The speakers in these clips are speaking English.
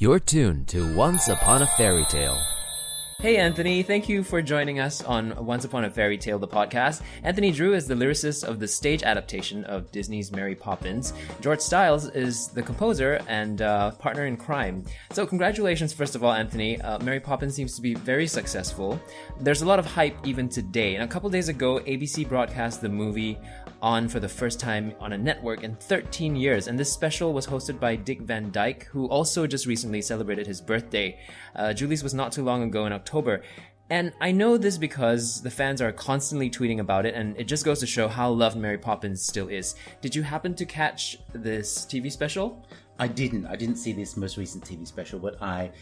You're tuned to Once Upon a Fairy Tale. Hey Anthony, thank you for joining us on Once Upon a Fairy Tale, the podcast. Anthony Drewe is the lyricist of the stage adaptation of Disney's Mary Poppins. George Stiles is the composer and partner in crime. So congratulations, first of all, Anthony. Mary Poppins seems to be very successful. There's a lot of hype even today. And a couple days ago, ABC broadcast the movie on for the first time on a network in 13 years. And this special was hosted by Dick Van Dyke, who also just recently celebrated his birthday. Julie's was not too long ago in October. And I know this because the fans are constantly tweeting about it, and it just goes to show how loved Mary Poppins still is. Did you happen to catch this TV special? I didn't see this most recent TV special, but I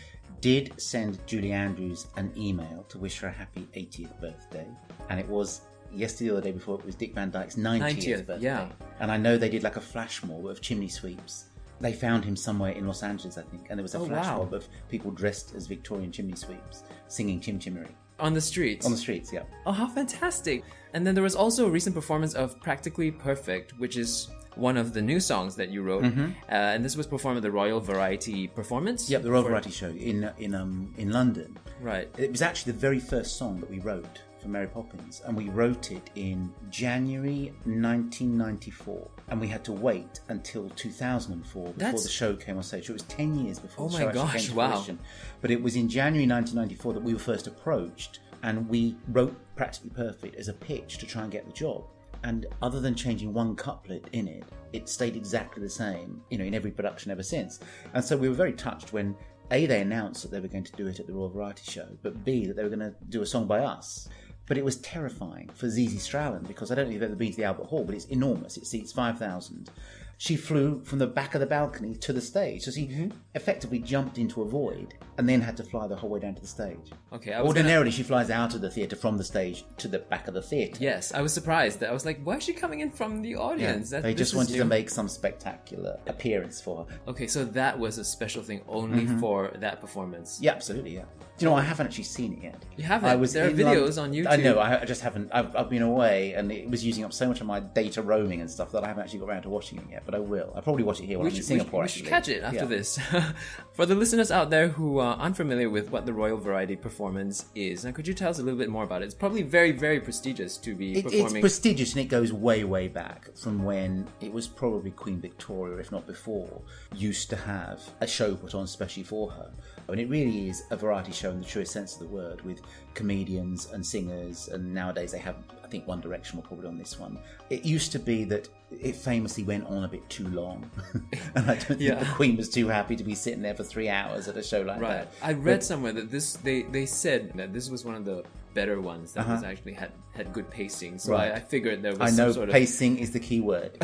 did send Julie Andrews an email to wish her a happy 80th birthday. And it was yesterday or the day before, it was Dick Van Dyke's 90th birthday. Yeah. And I know they did like a flash mob of chimney sweeps. They found him somewhere in Los Angeles, I think, and there was a flash mob of people dressed as Victorian chimney sweeps singing Chim Chimmery. On the streets? On the streets, yeah. Oh, how fantastic. And then there was also a recent performance of Practically Perfect, which is one of the new songs that you wrote. Mm-hmm. And this was performed at the Royal Variety Performance? Yep, the Royal Variety Show in London. Right. It was actually the very first song that we wrote for Mary Poppins, and we wrote it in January 1994, and we had to wait until 2004 before the show came on stage. So it was 10 years before the show actually came to fruition. But it was in January 1994 that we were first approached, and we wrote Practically Perfect as a pitch to try and get the job. And other than changing one couplet in it, it stayed exactly the same, in every production ever since. And so we were very touched when A, they announced that they were going to do it at the Royal Variety Show, but B, that they were going to do a song by us. But it was terrifying for Zizi Strallen, because I don't know if you've ever been to the Albert Hall, but it's enormous. It seats 5,000. She flew from the back of the balcony to the stage. So she effectively jumped into a void and then had to fly the whole way down to the stage. Okay. Ordinarily, she flies out of the theatre from the stage to the back of the theatre. Yes, I was surprised. I was like, why is she coming in from the audience? Yeah, they just wanted to make some spectacular appearance for her. Okay, so that was a special thing only for that performance. Yeah, absolutely, yeah. Do you know, I haven't actually seen it yet. You haven't? There are videos on YouTube. I know, I just haven't. I've been away, and it was using up so much of my data roaming and stuff that I haven't actually got around to watching it yet, but I will. I'll probably watch it here when I'm in Singapore, we should catch it after this. For the listeners out there who are unfamiliar with what the Royal Variety Performance is, now could you tell us a little bit more about it? It's probably very, very prestigious to be performing. It's prestigious, and it goes way, way back from when it was probably Queen Victoria, if not before, used to have a show put on especially for her. And it really is a variety show in the truest sense of the word, with comedians and singers, and nowadays they have, I think One Direction will probably on this one. It used to be that it famously went on a bit too long, and I don't think the Queen was too happy to be sitting there for 3 hours at a show like that. I read somewhere that they said that this was one of the better ones that was actually had good pacing, so I figured there was some sort of... pacing is the key word.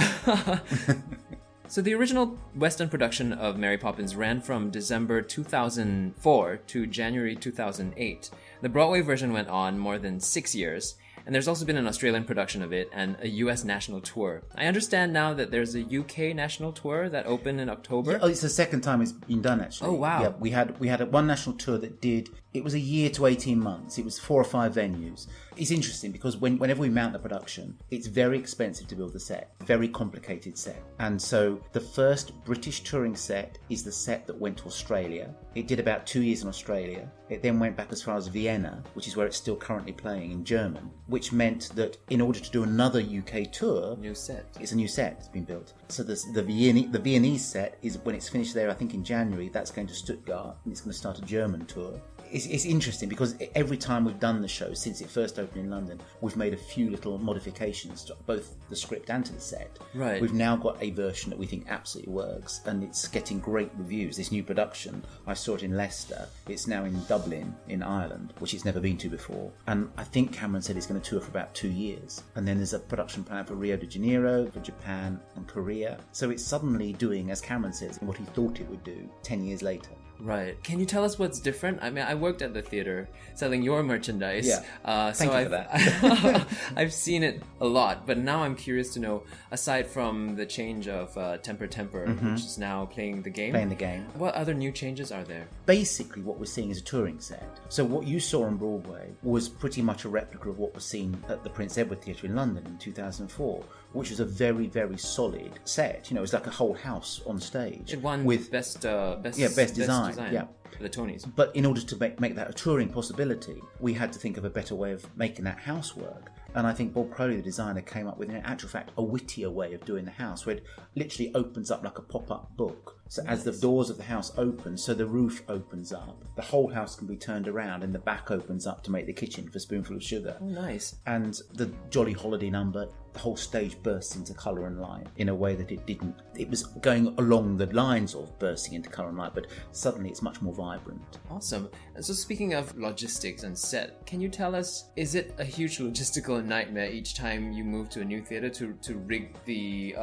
So the original West End production of Mary Poppins ran from December 2004 to January 2008. The Broadway version went on more than 6 years, and there's also been an Australian production of it and a US national tour. I understand now that there's a UK national tour that opened in October. Yeah, it's the second time it's been done, actually. Oh, wow. Yeah, we had one national tour that did... It was a year to 18 months. It was 4 or 5 venues. It's interesting because whenever we mount the production, it's very expensive to build the set. Very complicated set. And so the first British touring set is the set that went to Australia. It did about 2 years in Australia. It then went back as far as Vienna, which is where it's still currently playing in German, which meant that in order to do another UK tour... It's a new set that's been built. So the Viennese set is, when it's finished there, I think in January, that's going to Stuttgart, and it's going to start a German tour. It's interesting because every time we've done the show since it first opened in London, we've made a few little modifications to both the script and to the set. Right. We've now got a version that we think absolutely works, and it's getting great reviews. This new production, I saw it in Leicester. It's now in Dublin, in Ireland, which it's never been to before. And I think Cameron said it's going to tour for about 2 years. And then there's a production plan for Rio de Janeiro, for Japan and Korea. So it's suddenly doing, as Cameron says, what he thought it would do 10 years later. Right. Can you tell us what's different? I mean, I worked at the theater selling your merchandise. Yeah. Thank you for that. I've seen it a lot, but now I'm curious to know, aside from the change of Temper, which is now playing the game. What other new changes are there? Basically, what we're seeing is a touring set. So what you saw on Broadway was pretty much a replica of what was seen at the Prince Edward Theatre in London in 2004, which was a very, very solid set. It was like a whole house on stage. It won with best design. Yeah. For the Tonys. But in order to make that a touring possibility, we had to think of a better way of making that house work. And I think Bob Crowley, the designer, came up with, in actual fact, a wittier way of doing the house, where it literally opens up like a pop-up book. So as the doors of the house open, so the roof opens up, the whole house can be turned around, and the back opens up to make the kitchen for Spoonful of Sugar. Oh, nice. And the Jolly Holiday number, the whole stage bursts into colour and light in a way that it didn't. It was going along the lines of bursting into colour and light, but suddenly it's much more vibrant. Awesome. So speaking of logistics and set, can you tell us, is it a huge logistical nightmare each time you move to a new theatre to rig the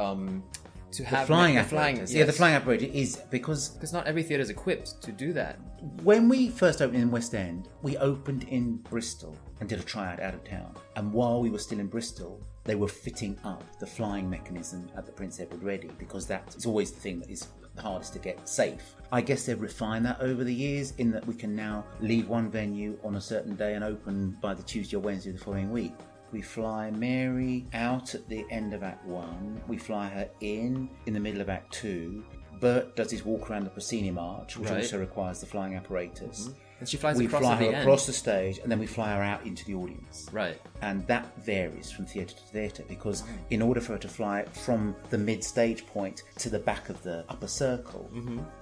flying apparatus? Yes. Yeah, the flying apparatus is because not every theatre is equipped to do that. When we first opened in West End, we opened in Bristol and did a tryout out of town. And while we were still in Bristol, they were fitting up the flying mechanism at the Prince Edward Ready, because that is always the thing that is the hardest to get safe. I guess they've refined that over the years, in that we can now leave one venue on a certain day and open by the Tuesday or Wednesday the following week. We fly Mary out at the end of Act 1. We fly her in the middle of Act 2. Bert does his walk around the proscenium arch, which also requires the flying apparatus. Mm-hmm. And she flies we across fly at the her end. across the stage, and then we fly her out into the audience. Right. And that varies from theatre to theatre, because in order for her to fly from the mid-stage point to the back of the upper circle,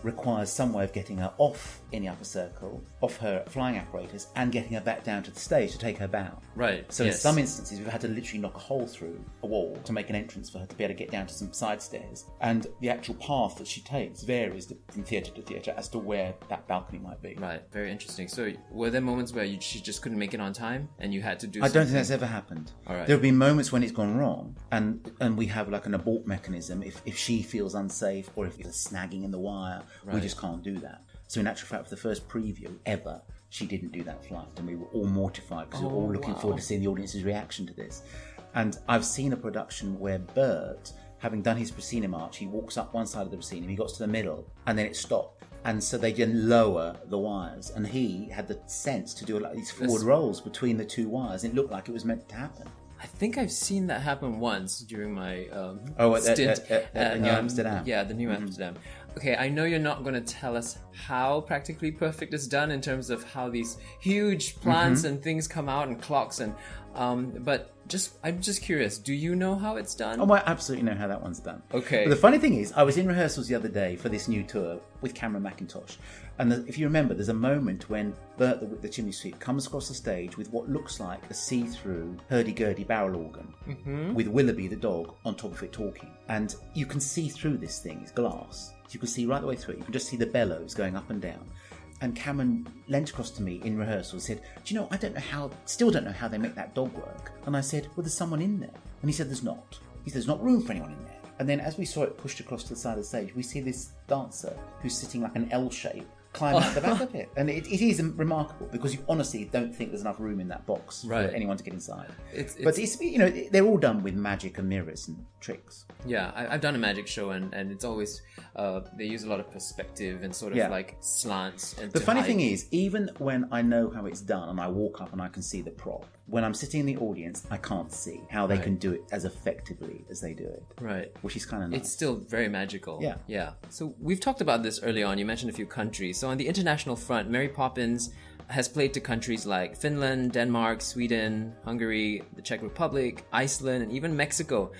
requires some way of getting her off in the upper circle, off her flying apparatus, and getting her back down to the stage to take her bow. Right. So in some instances, we've had to literally knock a hole through a wall to make an entrance for her to be able to get down to some side stairs. And the actual path that she takes varies from theatre to theatre as to where that balcony might be. Right. Very interesting. So were there moments where she just couldn't make it on time and you had to do I don't think that's ever happened. All right. There have been moments when it's gone wrong, and we have like an abort mechanism. If she feels unsafe, or if there's snagging in the wire, we just can't do that. So in actual fact, for the first preview ever, she didn't do that flight, and we were all mortified because we were all looking forward to seeing the audience's reaction to this. And I've seen a production where Bert, having done his proscenium arch, he walks up one side of the proscenium, he got to the middle, and then it stopped. And so they then lower the wires, and he had the sense to do like these forward rolls between the two wires. It looked like it was meant to happen. I think I've seen that happen once during my stint at New Amsterdam. Yeah, the New Amsterdam. Okay, I know you're not going to tell us how practically perfect it's done in terms of how these huge plants and things come out and clocks and but I'm just curious, do you know how it's done? Oh, I absolutely know how that one's done. Okay. But the funny thing is, I was in rehearsals the other day for this new tour with Cameron McIntosh, and if you remember, there's a moment when Bert the chimney sweep comes across the stage with what looks like a see-through hurdy-gurdy barrel organ with Willoughby the dog on top of it talking, and you can see through this thing. It's glass. You can see right the way through it. You can just see the bellows going up and down. And Cameron leant across to me in rehearsal and said, do you know, still don't know how they make that dog work. And I said, well, there's someone in there. And he said, there's not. He said, there's not room for anyone in there. And then as we saw it pushed across to the side of the stage, we see this dancer who's sitting like an L shape climb out the back of it. And it is remarkable, because you honestly don't think there's enough room in that box for anyone to get inside. But it's they're all done with magic and mirrors and tricks. Yeah, I've done a magic show, and it's always they use a lot of perspective and sort of like slants. And the funny thing is, even when I know how it's done and I walk up and I can see the prop, when I'm sitting in the audience, I can't see how they can do it as effectively as they do it. Right. Which is kind of nice. It's still very magical. Yeah. Yeah. So we've talked about this early on. You mentioned a few countries. So on the international front, Mary Poppins has played to countries like Finland, Denmark, Sweden, Hungary, the Czech Republic, Iceland, and even Mexico.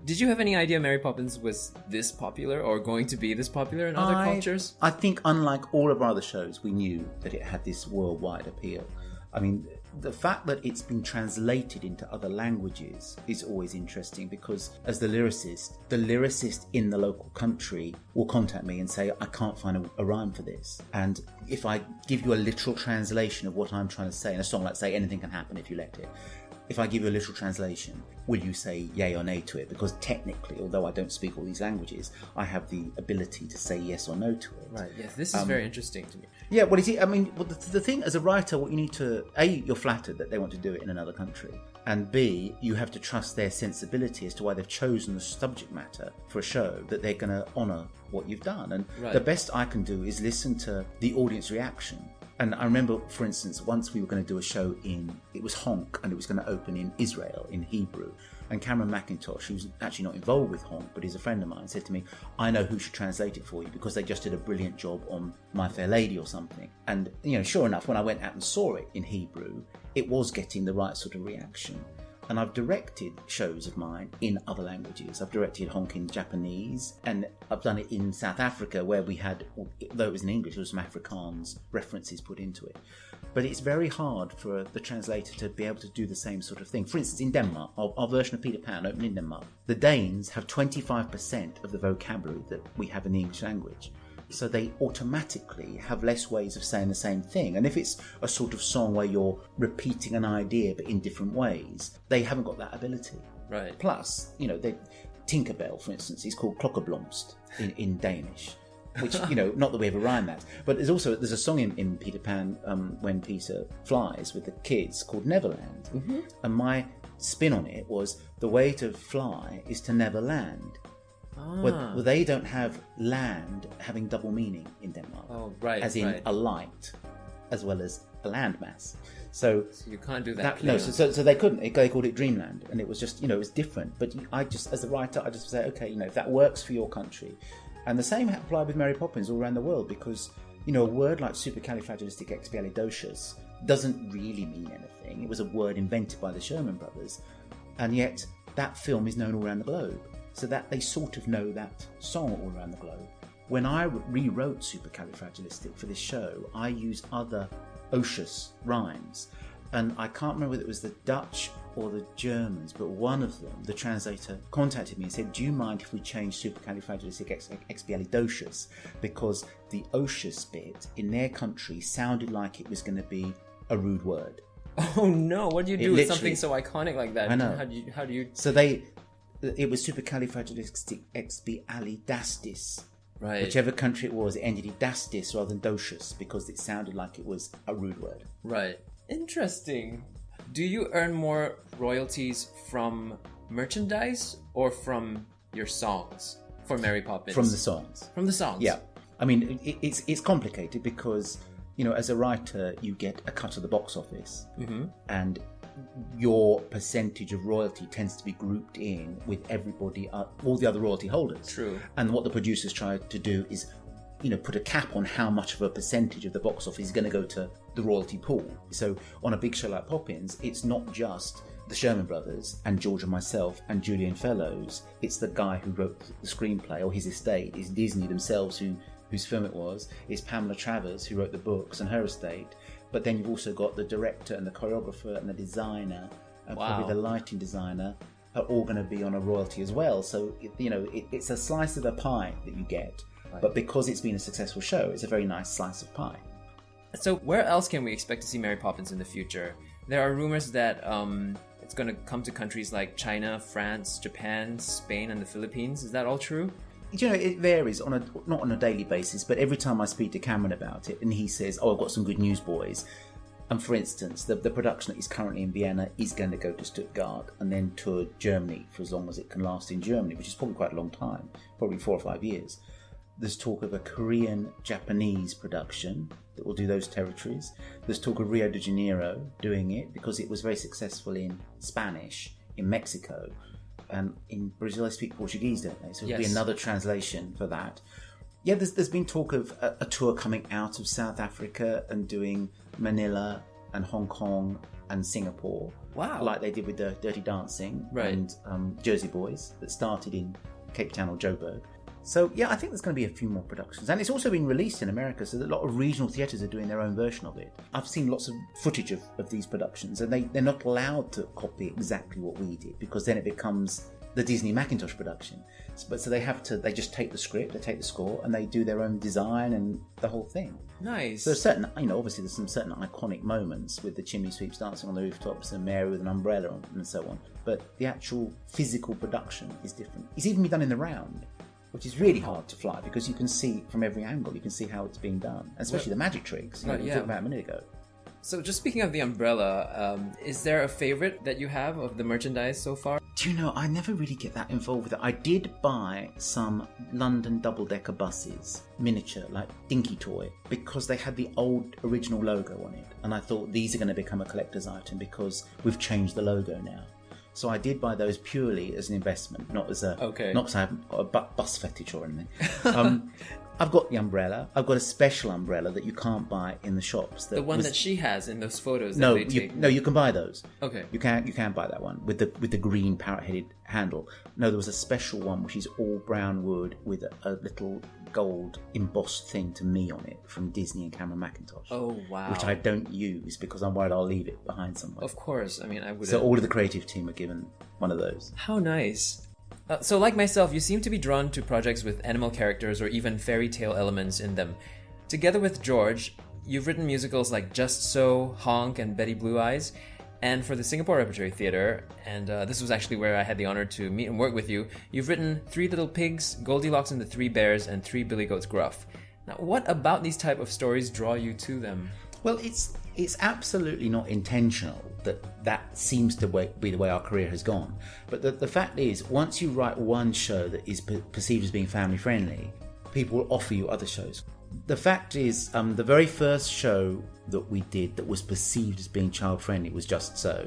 Did you have any idea Mary Poppins was this popular or going to be this popular in other cultures? I think, unlike all of our other shows, we knew that it had this worldwide appeal. I mean, the fact that it's been translated into other languages is always interesting, because as the lyricist in the local country will contact me and say, I can't find a rhyme for this. And if I give you a literal translation of what I'm trying to say in a song, like say Anything Can Happen If You Let It, if I give you a literal translation, will you say yay or nay to it? Because technically, although I don't speak all these languages, I have the ability to say yes or no to it. Right, yes, this is very interesting to me. Yeah, well, the thing as a writer, what you need to, A, you're flattered that they want to do it in another country, and B, you have to trust their sensibility as to why they've chosen the subject matter for a show, that they're going to honour what you've done. And the best I can do is listen to the audience reaction. And I remember, for instance, once we were going to do a show it was Honk, and it was going to open in Israel, in Hebrew. And Cameron McIntosh, who's actually not involved with Honk, but he's a friend of mine, said to me, I know who should translate it for you because they just did a brilliant job on My Fair Lady or something. And, sure enough, when I went out and saw it in Hebrew, it was getting the right sort of reaction. And I've directed shows of mine in other languages. I've directed Honk in Japanese, and I've done it in South Africa where we had, though it was in English, there was some Afrikaans references put into it. But it's very hard for the translator to be able to do the same sort of thing. For instance, in Denmark, our version of Peter Pan opened in Denmark. The Danes have 25% of the vocabulary that we have in the English language. So they automatically have less ways of saying the same thing. And if it's a sort of song where you're repeating an idea but in different ways, they haven't got that ability. Right. Plus, Tinkerbell, for instance, is called Klokkeblomst in Danish. Which, not that we ever rhyme that. But there's a song in Peter Pan when Peter flies with the kids called Neverland. Mm-hmm. And my spin on it was the way to fly is to never land. Well, they don't have land having double meaning in Denmark. Oh, right. As in a light as well as a landmass. So you can't do that. No, so they couldn't. They called it Dreamland, and it was just, it was different. But I just, as a writer, I just say, okay, if that works for your country. And the same applied with Mary Poppins all around the world because, a word like supercalifragilisticexpialidocious doesn't really mean anything. It was a word invented by the Sherman brothers. And yet that film is known all around the globe. So that they sort of know that song all around the globe. When I rewrote Supercalifragilistic for this show, I used other Oshus rhymes. And I can't remember whether it was the Dutch or the Germans, but one of them, the translator, contacted me and said, do you mind if we change supercalifragilisticexpialidocious? Because the Oshus bit in their country sounded like it was going to be a rude word. Oh no, what do you do with something so iconic like that? I know. How do you... So it was supercalifragilisticexpialidastis. Right. Whichever country it was, it ended in dastis rather than docious because it sounded like it was a rude word. Right. Interesting. Do you earn more royalties from merchandise or from your songs for Mary Poppins? From the songs. From the songs? Yeah. I mean, it's complicated because, as a writer, you get a cut of the box office. Mm-hmm. And your percentage of royalty tends to be grouped in with everybody, all the other royalty holders. True. And what the producers try to do is, put a cap on how much of a percentage of the box office is going to go to the royalty pool. So on a big show like Poppins, it's not just the Sherman Brothers and George and myself and Julian Fellows. It's the guy who wrote the screenplay or his estate. It's Disney themselves whose film it was. It's Pamela Travers who wrote the books and her estate. But then you've also got the director and the choreographer and the designer and probably the lighting designer are all going to be on a royalty as well. So, it's a slice of the pie that you get. Right. But because it's been a successful show, it's a very nice slice of pie. So where else can we expect to see Mary Poppins in the future? There are rumors that it's going to come to countries like China, France, Japan, Spain, and the Philippines. Is that all true? It varies not on a daily basis, but every time I speak to Cameron about it and he says, I've got some good news, boys. And for instance, the production that is currently in Vienna is going to go to Stuttgart and then tour Germany for as long as it can last in Germany, which is probably quite a long time, probably 4 or 5 years. There's talk of a Korean-Japanese production that will do those territories. There's talk of Rio de Janeiro doing it because it was very successful in Spanish in Mexico. In Brazil, they speak Portuguese, don't they? So it'll be another translation for that. Yeah, there's been talk of a tour coming out of South Africa and doing Manila and Hong Kong and Singapore. Wow. Like they did with the Dirty Dancing and Jersey Boys that started in Cape Town or Joburg. So, yeah, I think there's going to be a few more productions. And it's also been released in America, so that a lot of regional theatres are doing their own version of it. I've seen lots of footage of these productions, and they're not allowed to copy exactly what we did, because then it becomes the Disney Macintosh production. So they just take the script, they take the score, and they do their own design and the whole thing. Nice. So certain, obviously there's some certain iconic moments with the chimney sweeps dancing on the rooftops and Mary with an umbrella and so on. But the actual physical production is different. It's even been done in the round, which is really hard to fly because you can see from every angle, you can see how it's being done, especially the magic tricks we talked about a minute ago. So just speaking of the umbrella, is there a favorite that you have of the merchandise so far? Do you know, I never really get that involved with it. I did buy some London double-decker buses, miniature, like Dinky Toy, because they had the old original logo on it. And I thought these are going to become a collector's item because we've changed the logo now. So I did buy those purely as an investment, not as not as I have a bus fetish or anything. I've got the umbrella. I've got a special umbrella that you can't buy in the shops. The one that she has in those photos. No, you can buy those. Okay. You can buy that one with the green parrot-headed handle. No, there was a special one which is all brown wood with a little gold embossed thing to me on it from Disney and Cameron Mackintosh. Oh wow! Which I don't use because I'm worried I'll leave it behind somewhere. Of course, I mean I would. So all of the creative team are given one of those. How nice. So like myself, you seem to be drawn to projects with animal characters or even fairy tale elements in them. Together with George, you've written musicals like Just So, Honk, and Betty Blue Eyes. And for the Singapore Repertory Theatre, and this was actually where I had the honor to meet and work with you, you've written Three Little Pigs, Goldilocks and the Three Bears, and Three Billy Goats Gruff. Now, what about these type of stories draw you to them? Well, it's absolutely not intentional that seems to be the way our career has gone. But the fact is, once you write one show that is perceived as being family friendly, people will offer you other shows. The fact is, the very first show that we did that was perceived as being child friendly was Just So,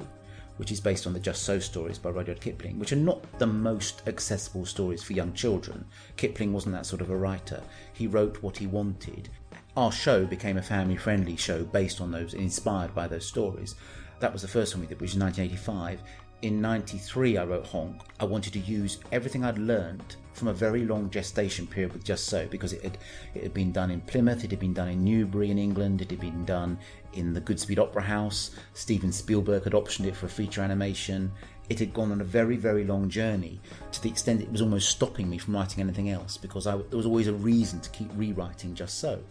which is based on the Just So stories by Rudyard Kipling, which are not the most accessible stories for young children. Kipling wasn't that sort of a writer. He wrote what he wanted. Our show became a family-friendly show based on those, inspired by those stories. That was the first one we did, which was in 1985. In 93, I wrote Honk. I wanted to use everything I'd learned from a very long gestation period with Just So, because it had been done in Plymouth, it had been done in Newbury in England, it had been done in the Goodspeed Opera House. Steven Spielberg had optioned it for a feature animation. It had gone on a very, very long journey, to the extent it was almost stopping me from writing anything else, because there was always a reason to keep rewriting Just So.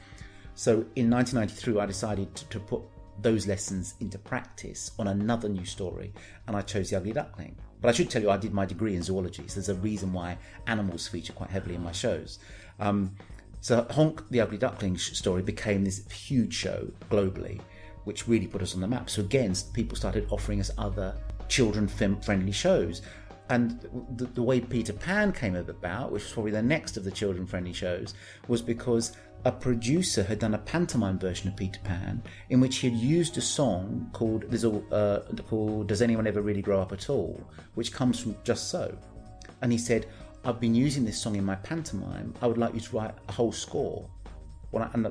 So in 1993, I decided to put those lessons into practice on another new story, and I chose The Ugly Duckling. But I should tell you, I did my degree in zoology, so there's a reason why animals feature quite heavily in my shows. So Honk, The Ugly Duckling story became this huge show globally, which really put us on the map. So again, people started offering us other children-friendly shows. And the way Peter Pan came about, which was probably the next of the children-friendly shows, was because a producer had done a pantomime version of Peter Pan in which he had used a song called Does Anyone Ever Really Grow Up at All, which comes from Just So. And he said, I've been using this song in my pantomime, I would like you to write a whole score.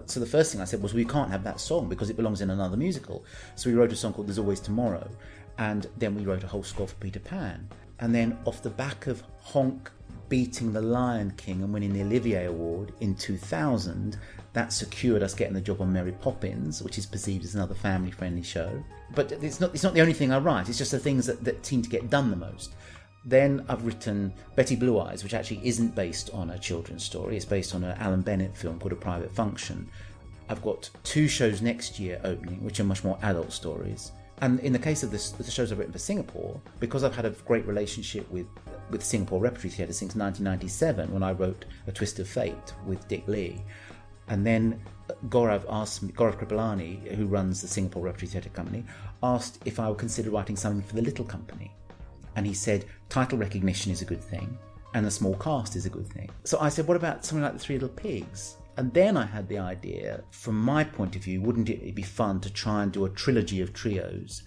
So the first thing I said was, we can't have that song because it belongs in another musical. So we wrote a song called There's Always Tomorrow, and then we wrote a whole score for Peter Pan. And then off the back of Honk beating The Lion King and winning the Olivier Award in 2000, that secured us getting the job on Mary Poppins, which is perceived as another family-friendly show. But it's not the only thing I write, it's just the things that seem to get done the most. Then I've written Betty Blue Eyes, which actually isn't based on a children's story, it's based on an Alan Bennett film called A Private Function. I've got 2 shows next year opening, which are much more adult stories. And in the case of the shows I've written for Singapore, because I've had a great relationship with Singapore Repertory Theatre since 1997, when I wrote A Twist of Fate with Dick Lee, and then Gaurav Kripalani, who runs the Singapore Repertory Theatre Company, asked if I would consider writing something for the Little Company. And he said, title recognition is a good thing, and a small cast is a good thing. So I said, what about something like The Three Little Pigs? And then I had the idea, from my point of view, wouldn't it be fun to try and do a trilogy of trios,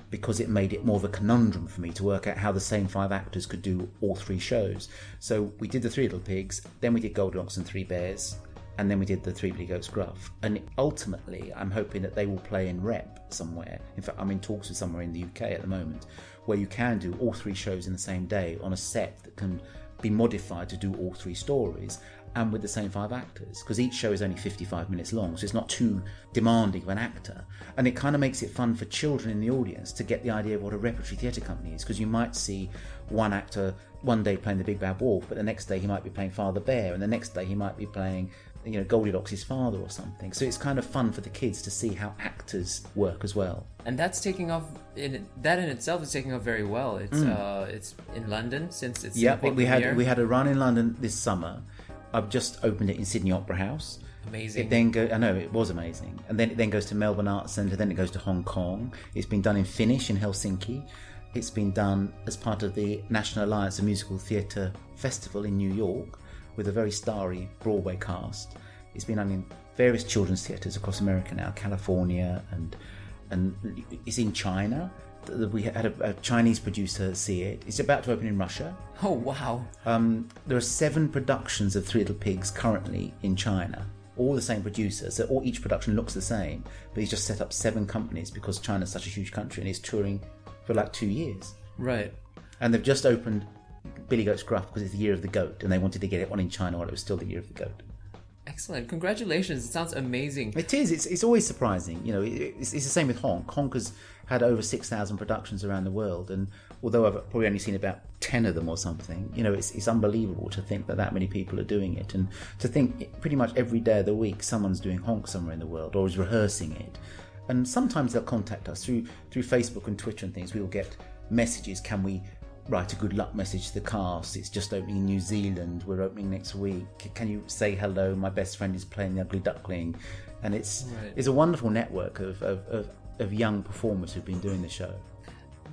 because it made it more of a conundrum for me to work out how the same 5 actors could do all 3 shows. So we did The Three Little Pigs, then we did Goldilocks and Three Bears, and then we did The Three Billy Goats Gruff. And ultimately, I'm hoping that they will play in rep somewhere. In fact, I'm in talks with somewhere in the UK at the moment, where you can do all 3 shows in the same day on a set that can be modified to do all 3 stories, and with the same 5 actors, because each show is only 55 minutes long, so it's not too demanding of an actor. And it kind of makes it fun for children in the audience to get the idea of what a repertory theatre company is, because you might see one actor one day playing the Big Bad Wolf, but the next day he might be playing Father Bear, and the next day he might be playing Goldilocks' father or something. So it's kind of fun for the kids to see how actors work as well. And that's taking off. That in itself is taking off very well. It's in London since it's we had a run in London this summer. I've just opened it in Sydney Opera House. Amazing. I know, it was amazing. And then it then goes to Melbourne Arts Centre, then it goes to Hong Kong. It's been done in Finnish in Helsinki. It's been done as part of the National Alliance of Musical Theatre Festival in New York with a very starry Broadway cast. It's been done in various children's theatres across America now, California, and it's in China. We had a Chinese producer see it. It's about to open in Russia. Oh, wow. There are 7 productions of Three Little Pigs currently in China. All the same producer, so each production looks the same, but he's just set up 7 companies because China's such a huge country and he's touring for like 2 years. Right. And they've just opened Billy Goat's Gruff because it's the year of the goat, and they wanted to get it on in China while it was still the year of the goat. Excellent. Congratulations. It sounds amazing. It is. It's always surprising. You know, it's the same with Honk. Honk has had over 6,000 productions around the world, and although I've probably only seen about 10 of them or something, you know, it's unbelievable to think that many people are doing it, and to think pretty much every day of the week someone's doing Honk somewhere in the world or is rehearsing it. And sometimes they'll contact us through Facebook and Twitter and things. We'll get messages. Can we write a good luck message to the cast? It's just opening in New Zealand. We're opening next week. Can you say hello? My best friend is playing the Ugly Duckling. And it's a wonderful network of young performers who've been doing the show.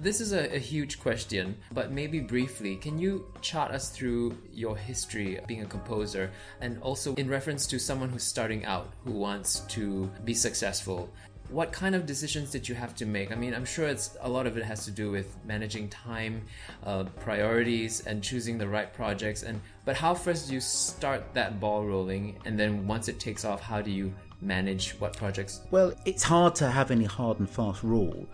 This is a huge question, but maybe briefly, can you chart us through your history of being a composer, and also in reference to someone who's starting out, who wants to be successful? What kind of decisions did you have to make? I mean, I'm sure a lot of it has to do with managing time, priorities, and choosing the right projects. But how first do you start that ball rolling, and then once it takes off, how do you manage what projects? Well, it's hard to have any hard and fast rule.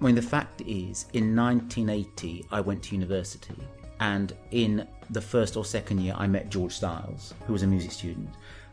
I mean, the fact is, in 1980, I went to university, and in the first or second year, I met George Stiles, who was a music student.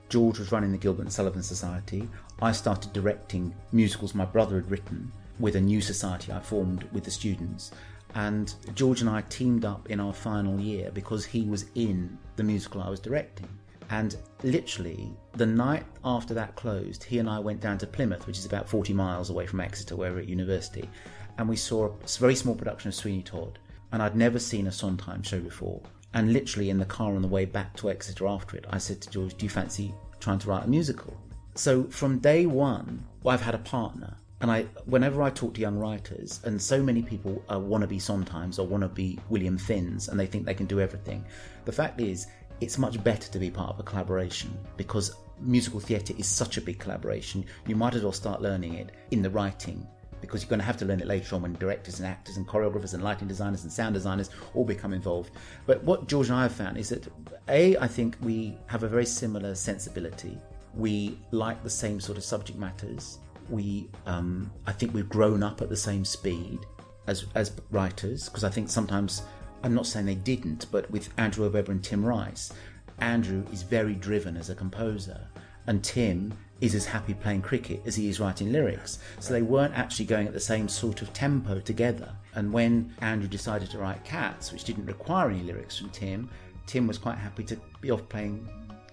George was running the Gilbert and Sullivan Society. I started directing musicals my brother had written with a new society I formed with the students. And George and I teamed up in our final year because he was in the musical I was directing. And literally, the night after that closed, he and I went down to Plymouth, which is about 40 miles away from Exeter, where we're at university, and we saw a very small production of Sweeney Todd. And I'd never seen a Sondheim show before. And literally in the car on the way back to Exeter after it, I said to George, do you fancy trying to write a musical? So from day one, I've had a partner. And whenever I talk to young writers, and so many people want to be Sondheims or want to be William Finns, and they think they can do everything. The fact is, it's much better to be part of a collaboration, because musical theatre is such a big collaboration. You might as well start learning it in the writing, because you're going to have to learn it later on when directors and actors and choreographers and lighting designers and sound designers all become involved. But what George and I have found is that, I think we have a very similar sensibility. We like the same sort of subject matters. I think we've grown up at the same speed as writers, because I think sometimes, I'm not saying they didn't, but with Andrew Webber and Tim Rice, Andrew is very driven as a composer, and Tim is as happy playing cricket as he is writing lyrics. So they weren't actually going at the same sort of tempo together. And when Andrew decided to write Cats, which didn't require any lyrics from Tim, Tim was quite happy to be off playing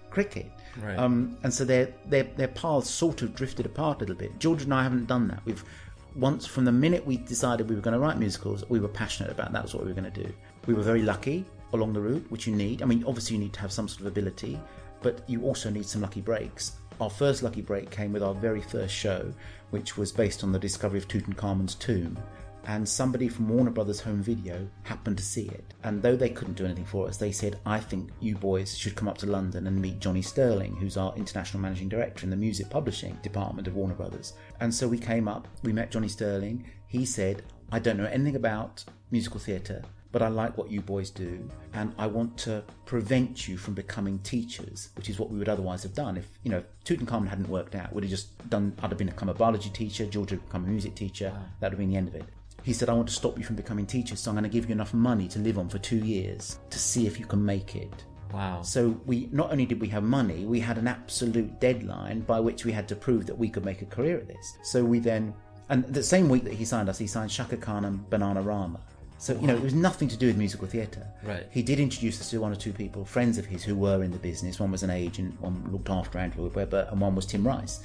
cricket. Right. And so their paths sort of drifted apart a little bit. George and I haven't done that. Once from the minute we decided we were going to write musicals, we were passionate about that was what we were going to do. We were very lucky along the route, which you need. I mean, obviously you need to have some sort of ability, but you also need some lucky breaks. Our first lucky break came with our very first show, which was based on the discovery of Tutankhamun's tomb. And somebody from Warner Brothers Home Video happened to see it. And though they couldn't do anything for us, they said, I think you boys should come up to London and meet Johnny Sterling, who's our international managing director in the music publishing department of Warner Brothers. And so we came up, we met Johnny Sterling. He said, I don't know anything about musical theatre, but I like what you boys do, and I want to prevent you from becoming teachers, which is what we would otherwise have done. If Tutankhamun hadn't worked out, I'd have become a biology teacher, George would have become a music teacher. Wow. That would have been the end of it. He said, I want to stop you from becoming teachers, so I'm going to give you enough money to live on for 2 years to see if you can make it. Wow. So we not only did we have money, we had an absolute deadline by which we had to prove that we could make a career at this. So we then, and the same week that he signed us, he signed Shaka Khan and Bananarama. So, it was nothing to do with musical theatre. Right. He did introduce us to one or two people, friends of his who were in the business. One was an agent, one looked after Andrew Webber, and one was Tim Rice.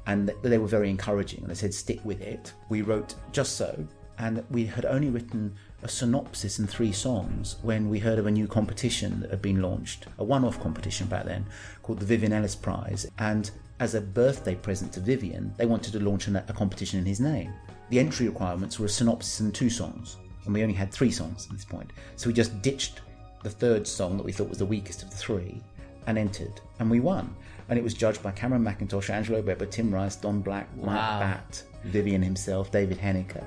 And they were very encouraging. And they said, stick with it. We wrote Just So, and we had only written a synopsis and 3 songs when we heard of a new competition that had been launched, a one-off competition back then, called the Vivian Ellis Prize. And as a birthday present to Vivian, they wanted to launch a competition in his name. The entry requirements were a synopsis and 2 songs. And we only had 3 songs at this point. So we just ditched the 3rd song that we thought was the weakest of the 3 and entered. And we won. And it was judged by Cameron McIntosh, Angelo Webber, Tim Rice, Don Black, Mike Batt, Vivian himself, David Henniker.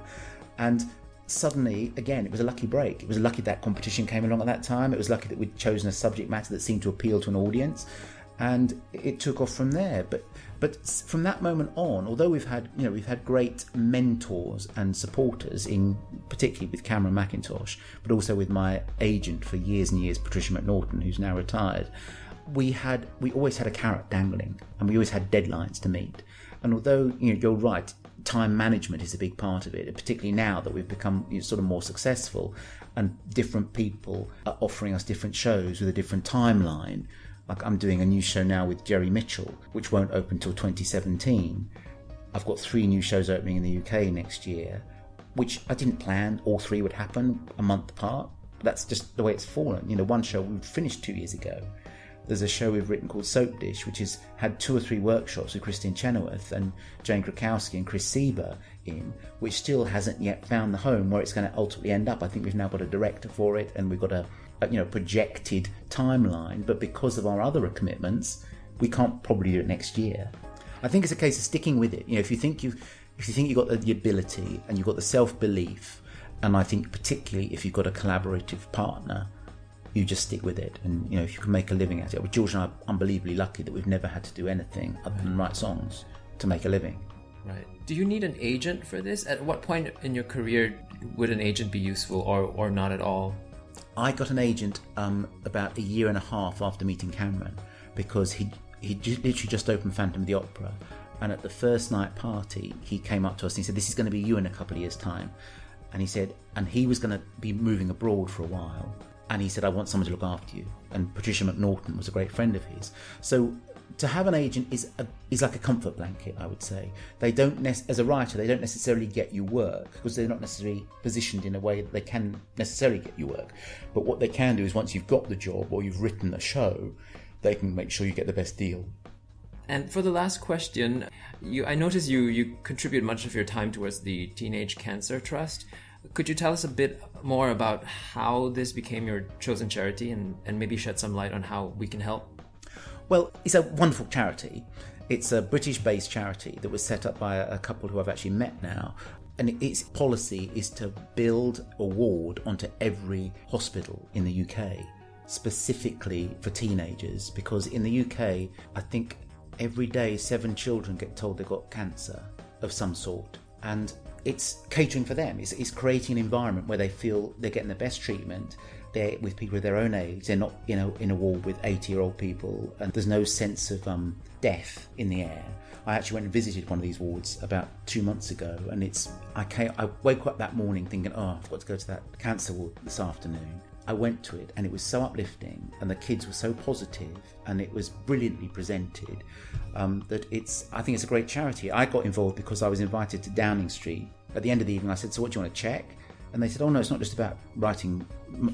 And suddenly, again, it was a lucky break. It was lucky that competition came along at that time. It was lucky that we'd chosen a subject matter that seemed to appeal to an audience, and it took off from there. But from that moment on, although we've had great mentors and supporters, in particularly with Cameron McIntosh, but also with my agent for years and years, Patricia McNaughton, who's now retired, we always had a carrot dangling, and we always had deadlines to meet. And although you're right, time management is a big part of it, particularly now that we've become sort of more successful and different people are offering us different shows with a different timeline. Like I'm doing a new show now with Jerry Mitchell, which won't open till 2017. I've got 3 new shows opening in the UK next year, which I didn't plan all 3 would happen a month apart. That's just the way it's fallen. One show we finished 2 years ago. There's a show we've written called Soap Dish, which has had 2 or 3 workshops with Christine Chenoweth and Jane Krakowski and Chris Sieber in, which still hasn't yet found the home where it's going to ultimately end up. I think we've now got a director for it, and we've got a projected timeline, but because of our other commitments, we can't probably do it next year. I think it's a case of sticking with it. If you think you've got the ability and you've got the self-belief, and I think particularly if you've got a collaborative partner, you just stick with it. And if you can make a living at it. George and I are unbelievably lucky that we've never had to do anything other than write songs to make a living. Right. Do you need an agent for this? At what point in your career would an agent be useful, or not at all? I got an agent about a year and a half after meeting Cameron, because he literally just opened Phantom of the Opera, and at the first night party he came up to us and he said, "This is going to be you in a couple of years' time," and he said, and he was going to be moving abroad for a while, and he said, "I want someone to look after you." And Patricia McNaughton was a great friend of his. So to have an agent is like a comfort blanket, I would say. They don't as a writer, they don't necessarily get you work, because they're not necessarily positioned in a way that they can necessarily get you work. But what they can do is, once you've got the job or you've written a show, they can make sure you get the best deal. And for the last question, I noticed you contribute much of your time towards the Teenage Cancer Trust. Could you tell us a bit more about how this became your chosen charity, and maybe shed some light on how we can help? Well, it's a wonderful charity. It's a British-based charity that was set up by a couple who I've actually met now. And its policy is to build a ward onto every hospital in the UK, specifically for teenagers, because in the UK, I think every day 7 children get told they've got cancer of some sort. And it's catering for them. It's creating an environment where they feel they're getting the best treatment. They're with people of their own age. They're not, in a ward with 80-year-old people, and there's no sense of death in the air. I actually went and visited one of these wards about 2 months ago, and I woke up that morning thinking, I've got to go to that cancer ward this afternoon. I went to it, and it was so uplifting, and the kids were so positive, and it was brilliantly presented, that I think it's a great charity. I got involved because I was invited to Downing Street. At the end of the evening, I said, "So what do you want to check?" And they said, "Oh no, it's not just about writing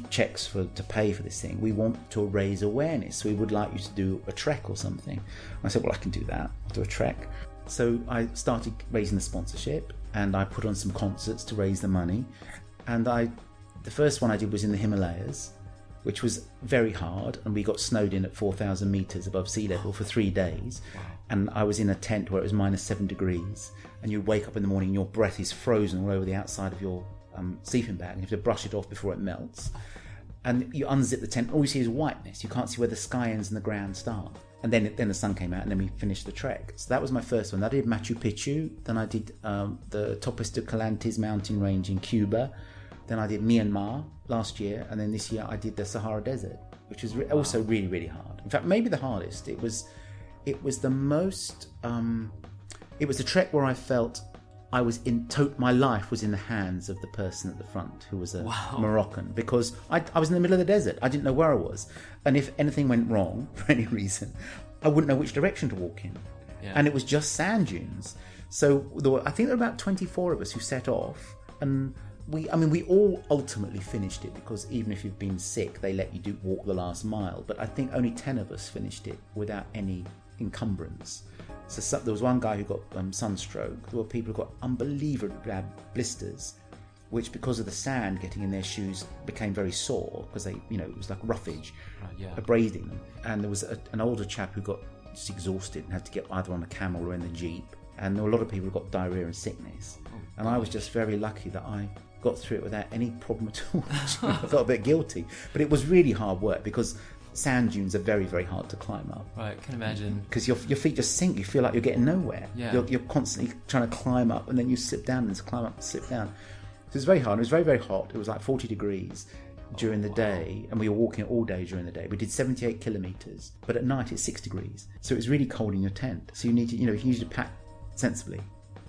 checks to pay for this thing. We want to raise awareness. So we would like you to do a trek or something." And I said, "Well, I can do that. I'll do a trek." So I started raising the sponsorship, and I put on some concerts to raise the money. And the first one I did was in the Himalayas, which was very hard, and we got snowed in at 4,000 metres above sea level for 3 days. Wow. And I was in a tent where it was -7 degrees, and you wake up in the morning and your breath is frozen all over the outside of your sleeping bag, and you have to brush it off before it melts. And you unzip the tent, all you see is whiteness. You can't see where the sky ends and the ground start. And then the sun came out, and then we finished the trek. So that was my first one. I did Machu Picchu, then I did the Topos de Calantes mountain range in Cuba, then I did Myanmar last year, and then this year I did the Sahara Desert, which was also really, really hard. In fact, maybe the hardest. It was the most. It was a trek where I felt I was my life was in the hands of the person at the front, who was a Moroccan, because I was in the middle of the desert. I didn't know where I was, and if anything went wrong for any reason, I wouldn't know which direction to walk in. Yeah. And it was just sand dunes. So I think there were about 24 of us who set off, and we all ultimately finished it, because even if you've been sick, they let you walk the last mile. But I think only 10 of us finished it without any encumbrance. So there was one guy who got sunstroke. There were people who got unbelievably bad blisters, which, because of the sand getting in their shoes, became very sore, because it was like roughage, abrading them. And there was an older chap who got just exhausted and had to get either on a camel or in the jeep. And there were a lot of people who got diarrhea and sickness. And I was just very lucky that got through it without any problem at all. I felt a bit guilty, but it was really hard work because sand dunes are very, very hard to climb up. Right, I can imagine. Because your feet just sink. You feel like you're getting nowhere. Yeah. You're constantly trying to climb up, and then you slip down and climb up and slip down. So it was very hard. It was very, very hot. It was like 40 degrees during the day, and we were walking all day during the day. We did 78 kilometres, but at night it's 6 degrees. So it's really cold in your tent. So you need to pack sensibly.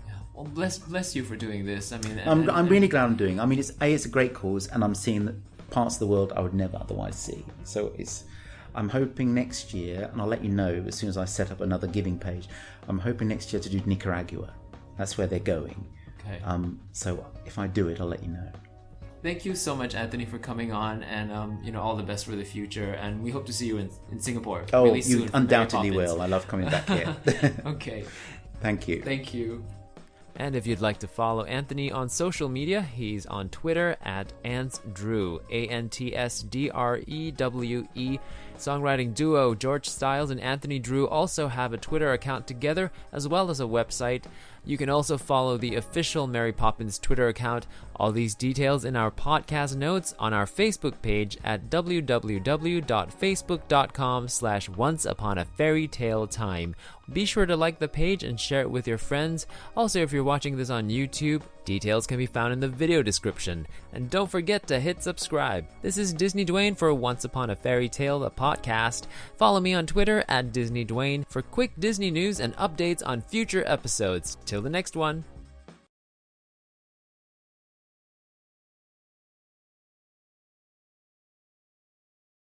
Yeah. Well, bless you for doing this. I mean, I'm really glad I'm doing it. I mean, it's a great cause, and I'm seeing parts of the world I would never otherwise see. So I'm hoping next year, and I'll let you know as soon as I set up another giving page, I'm hoping next year to do Nicaragua. That's where they're going. Okay. So if I do it, I'll let you know. Thank you so much, Anthony, for coming on, and all the best for the future. And we hope to see you in Singapore. Oh, really soon, you undoubtedly will. I love coming back here. Okay. Thank you. Thank you. And if you'd like to follow Anthony on social media, he's on Twitter at AntsDrewe, ANTSDREWE. Songwriting duo George Stiles and Anthony Drewe also have a Twitter account together, as well as a website. You can also follow the official Mary Poppins Twitter account. All these details in our podcast notes on our Facebook page at www.facebook.com/onceuponafairytaletime. Be sure to like the page and share it with your friends. Also, if you're watching this on YouTube, details can be found in the video description. And don't forget to hit subscribe. This is DisneyDwayne for Once Upon a Fairy Tale, the podcast. Follow me on Twitter at DisneyDwayne for quick Disney news and updates on future episodes. Till the next one.